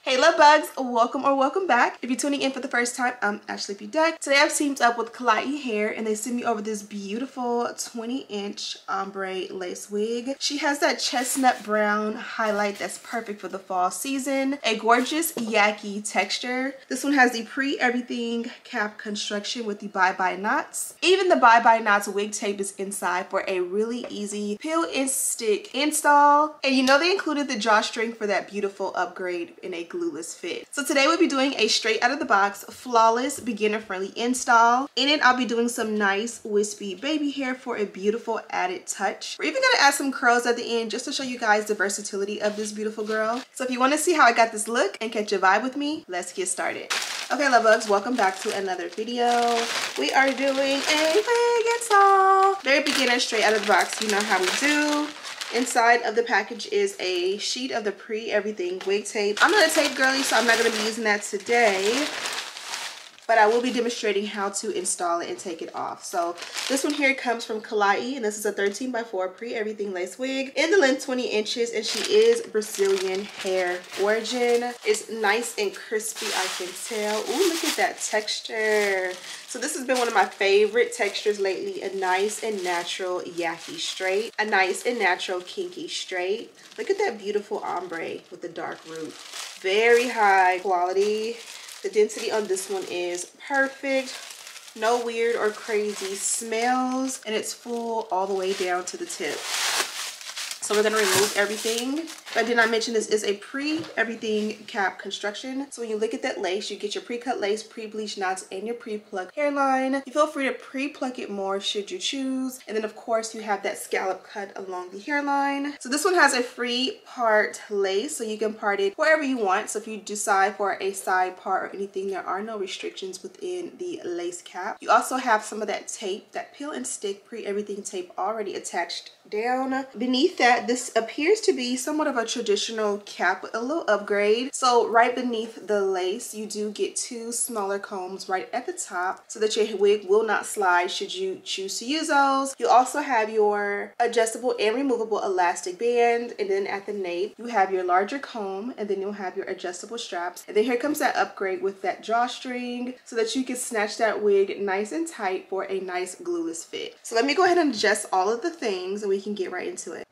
Hey love bugs, welcome or welcome back. If you're tuning in for the first time, I'm Ashley Bedeck. Today I've teamed up with KLAIYI hair and they sent me over this beautiful 20-inch ombre lace wig. She has that chestnut brown highlight that's perfect for the fall season. A gorgeous yaki texture. This one has the pre-everything cap construction with the bye-bye knots. Even the bye-bye knots wig tape is inside for a really easy peel and stick install. And you know they included the drawstring for that beautiful upgrade in a glueless fit. So today we'll be doing a straight out of the box, flawless, beginner friendly install. In it, I'll be doing some nice wispy baby hair for a beautiful added touch. We're even gonna add some curls at the end just to show you guys the versatility of this beautiful girl. So if you wanna see how I got this look and catch a vibe with me, let's get started. Okay, love bugs, welcome back to another video. We are doing a wig install. Very beginner, straight out of the box. You know how we do. Inside of the package is a sheet of the pre-everything wig tape. I'm not a tape girly, so I'm not going to be using that today. But I will be demonstrating how to install it and take it off. So this one here comes from KLAIYI, and this is a 13x4 pre-everything lace wig in the length 20 inches, and she is Brazilian hair origin. It's nice and crispy, I can tell. Ooh, look at that texture. So this has been one of my favorite textures lately, a nice and natural yaki straight, a nice and natural kinky straight. Look at that beautiful ombre with the dark root. Very high quality. The density on this one is perfect. No weird or crazy smells, and it's full all the way down to the tip. So we're gonna remove everything. I did not mention this is a pre-everything cap construction. So when you look at that lace, you get your pre-cut lace, pre-bleached knots, and your pre-plucked hairline. You feel free to pre-pluck it more should you choose. And then of course you have that scallop cut along the hairline. So this one has a free part lace, so you can part it wherever you want. So if you decide for a side part or anything, there are no restrictions within the lace cap. You also have some of that tape, that peel and stick pre-everything tape already attached down. Beneath that, this appears to be somewhat of a traditional cap with a little upgrade. So right beneath the lace, you do get two smaller combs right at the top so that your wig will not slide should you choose to use those. You also have your adjustable and removable elastic band, and then at the nape you have your larger comb, and then you'll have your adjustable straps. And then here comes that upgrade with that drawstring so that you can snatch that wig nice and tight for a nice glueless fit. So let me go ahead and adjust all of the things and we can get right into it.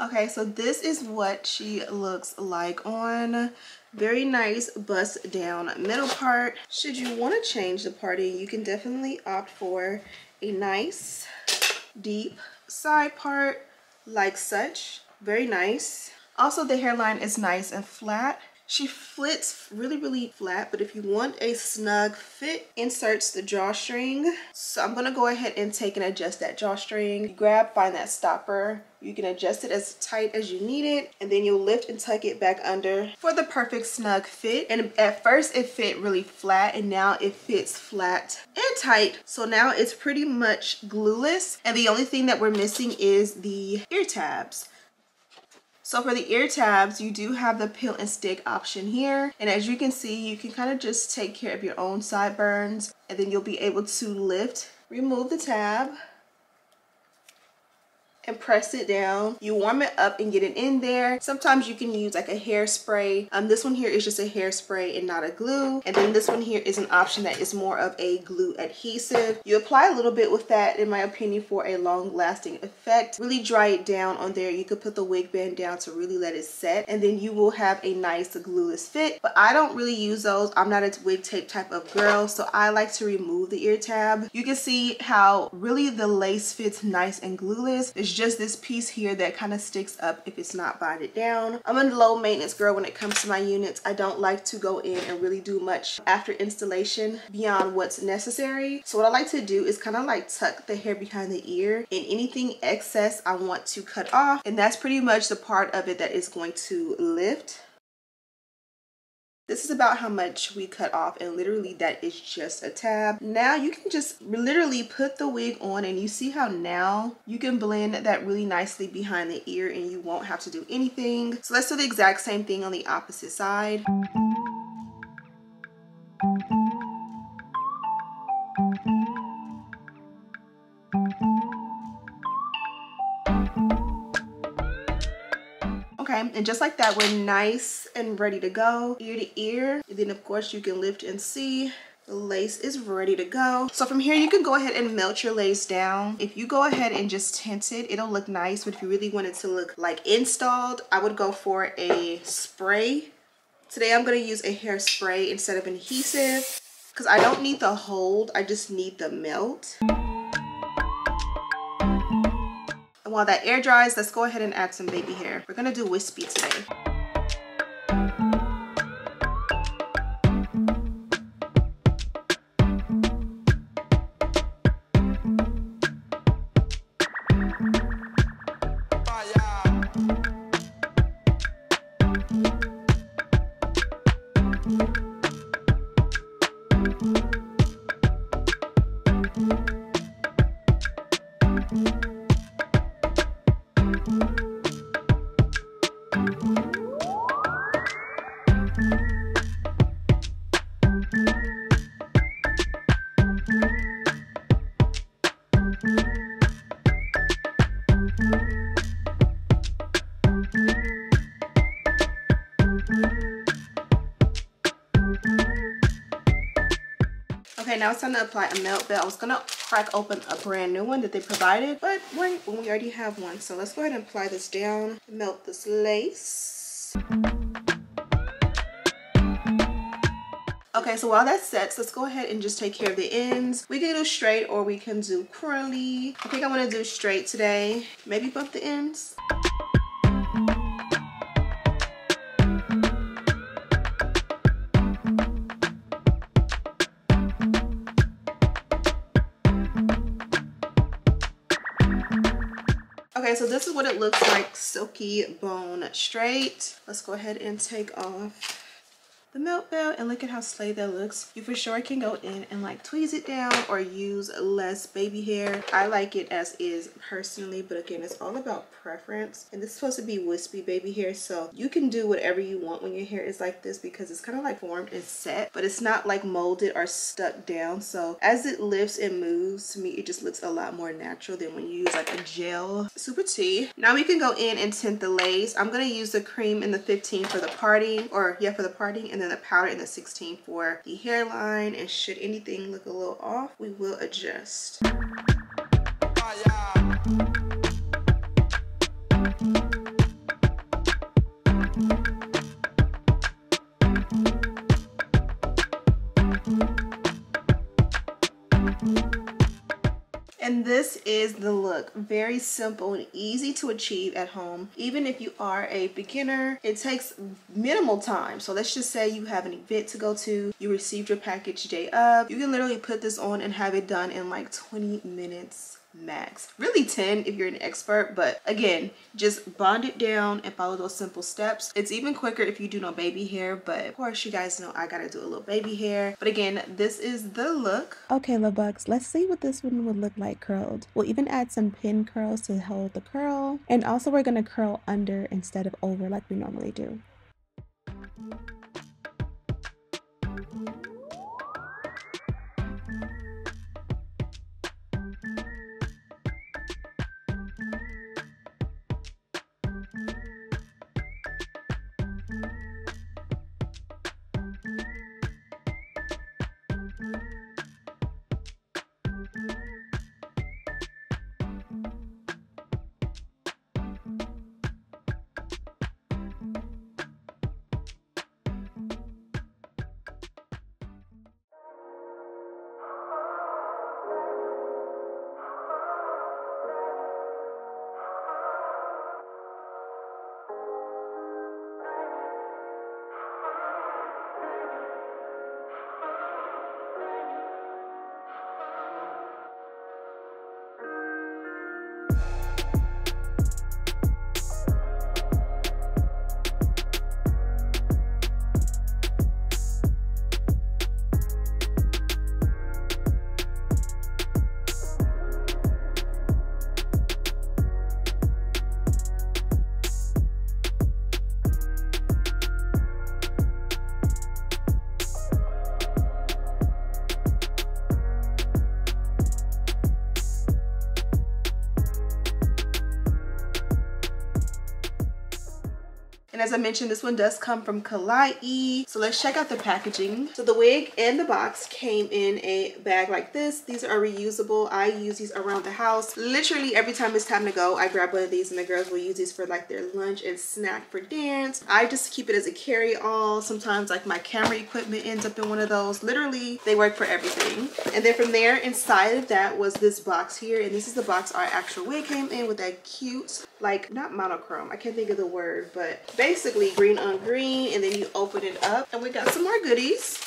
Okay, so this is what she looks like on. Very nice bust down middle part. Should you want to change the parting, you can definitely opt for a nice deep side part like such. Very nice. Also, the hairline is nice and flat. She flits really flat, but if you want a snug fit, inserts the drawstring. So I'm gonna go ahead and take and adjust that drawstring. You grab, find that stopper. You can adjust it as tight as you need it, and then you'll lift and tuck it back under for the perfect snug fit. And at first it fit really flat, and now it fits flat and tight. So now it's pretty much glueless, and the only thing that we're missing is the ear tabs. So for the ear tabs, you do have the peel and stick option here. And as you can see, you can kind of just take care of your own sideburns, and then you'll be able to lift, remove the tab, and press it down. You warm it up and get it in there. Sometimes you can use like a hairspray. This one here is just a hairspray and not a glue. And then this one here is an option that is more of a glue adhesive. You apply a little bit with that, in my opinion, for a long lasting effect. Really dry it down on there. You could put the wig band down to really let it set, and then you will have a nice glueless fit. But I don't really use those. I'm not a wig tape type of girl, so I like to remove the ear tab. You can see how really the lace fits nice and glueless. It's just this piece here that kind of sticks up if it's not bonded down. I'm a low maintenance girl when it comes to my units. I don't like to go in and really do much after installation beyond what's necessary. So what I like to do is kind of like tuck the hair behind the ear, and anything excess I want to cut off, and that's pretty much the part of it that is going to lift. This is about how much we cut off, and literally that is just a tab. Now you can just literally put the wig on, and you see how now you can blend that really nicely behind the ear and you won't have to do anything. So let's do the exact same thing on the opposite side. Okay, and just like that, we're nice and ready to go, ear to ear. And then of course you can lift and see the lace is ready to go. So from here you can go ahead and melt your lace down. If you go ahead and just tint it, it'll look nice. But if you really want it to look like installed, I would go for a spray. Today I'm going to use a hairspray instead of an adhesive because I don't need the hold, I just need the melt. And while that air dries, let's go ahead and add some baby hair. We're going to do wispy today. Okay, now it's time to apply a melt belt. I was gonna crack open a brand new one that they provided, but we already have one. So let's go ahead and apply this down, melt this lace. Okay, so while that sets, let's go ahead and just take care of the ends. We can do straight or we can do curly. I think I want to do straight today. Maybe bump the ends. Okay, so this is what it looks like, silky bone straight. Let's go ahead and take off the melt belt and look at how slayed that looks. You for sure can go in and like tweeze it down or use less baby hair. I like it as is personally, but again, it's all about preference. And this is supposed to be wispy baby hair, so you can do whatever you want when your hair is like this because it's kind of like formed and set, but it's not like molded or stuck down. So as it lifts and moves, to me it just looks a lot more natural than when you use like a gel super T. Now we can go in and tint the lace. I'm gonna use the cream in the 15 for the parting, or yeah, for the parting, and then the powder in the 16 for the hairline. And should anything look a little off, we will adjust. And this is the look. Very simple and easy to achieve at home. Even if you are a beginner, it takes minimal time. So let's just say you have an event to go to, you received your package day of, you can literally put this on and have it done in like 20 minutes max. Really 10 if you're an expert, but again, just bond it down and follow those simple steps. It's even quicker if you do no baby hair, but of course you guys know I gotta do a little baby hair. But again, this is the look. Okay, love bugs, let's see what this one would look like curled. We'll even add some pin curls to hold the curl, and also we're gonna curl under instead of over like we normally do. And as I mentioned, this one does come from KLAIYI. So let's check out the packaging. So the wig and the box came in a bag like this. These are reusable. I use these around the house. Literally every time it's time to go, I grab one of these, and the girls will use these for like their lunch and snack for dance. I just keep it as a carry-all. Sometimes like my camera equipment ends up in one of those. Literally, they work for everything. And then from there, inside of that was this box here, and this is the box our actual wig came in, with that cute, like, not monochrome, I can't think of the word, but basically green on green. And then you open it up and we got some more goodies.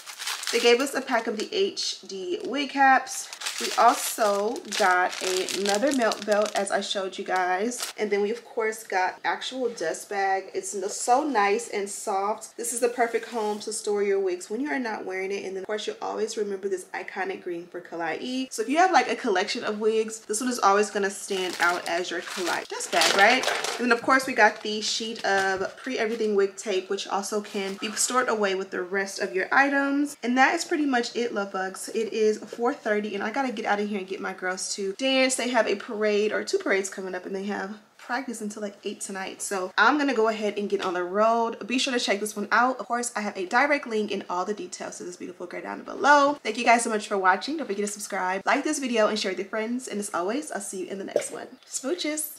They gave us a pack of the HD wig caps. We also got another melt belt, as I showed you guys. And then we of course got actual dust bag. It's so nice and soft. This is the perfect home to store your wigs when you are not wearing it. And then of course you'll always remember this iconic green for KLAIYI. So if you have like a collection of wigs, this one is always gonna stand out as your KLAIYI dust bag, right? And then of course we got the sheet of pre-everything wig tape, which also can be stored away with the rest of your items. And that is pretty much it, love bugs. It is 4:30 and I gotta get out of here and get my girls to dance. They have a parade, or 2 parades coming up, and they have practice until like 8 tonight. So I'm gonna go ahead and get on the road. Be sure to check this one out. Of course, I have a direct link and all the details to this beautiful girl down below. Thank you guys so much for watching. Don't forget to subscribe, like this video, and share with your friends. And as always, I'll see you in the next one. Smooches.